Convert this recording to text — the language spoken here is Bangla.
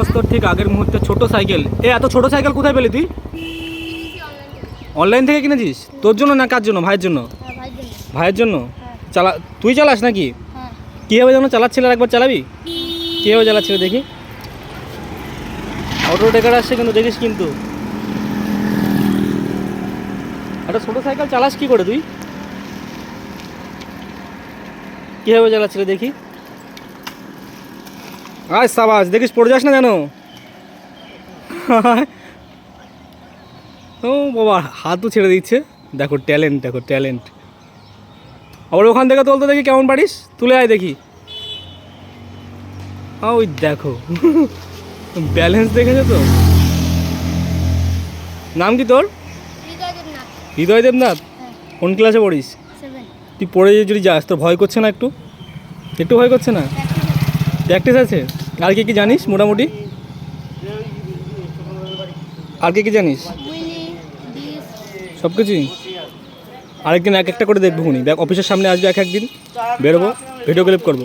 অস্তর ঠিক আগের মুহূর্তে ছোট সাইকেল। এত ছোট সাইকেল কোথায় পেলি তুই? অনলাইন থেকে কিনেছিস? তোর জন্য না কার জন্য? ভাইয়ের জন্য? ভাইয়ের জন্য। তুই চালাস নাকি? কীভাবে যেন চালাচ্ছিল, একবার চালাবি? কীভাবে চালাচ্ছিল দেখি। অটো টেকার আসছে কিন্তু, দেখিস কিন্তু। একটা ছোটো সাইকেল চালাস কি করে তুই? কীভাবে চালাচ্ছিল দেখি। আয় সাবাস, দেখিস পড়ে যাস না যেন। ও বাবা, হাতও ছেড়ে দিচ্ছে। দেখো ট্যালেন্ট, দেখো ট্যালেন্ট। আবার ওখান থেকে তুলতে দেখি কেমন পারিস, তুলে আয় দেখি। ওই দেখো, ব্যালেন্স দেখেছো তো? নাম কি তোর? হৃদয় দেবনাথ। কোন ক্লাসে পড়িস? তুই পড়ে যদি যাস তোর ভয় করছে না একটু? একটু ভয় করছে না? প্র্যাকটিস আছে। আর কি জানিস মোটামুটি? আর কি জানিস? সব কিছুই। আরেকদিন এক একটা করে দেখবো, দেখ অফিসের সামনে আসবে এক একদিন, বেরোবো, ভিডিও ক্লিপ করবো।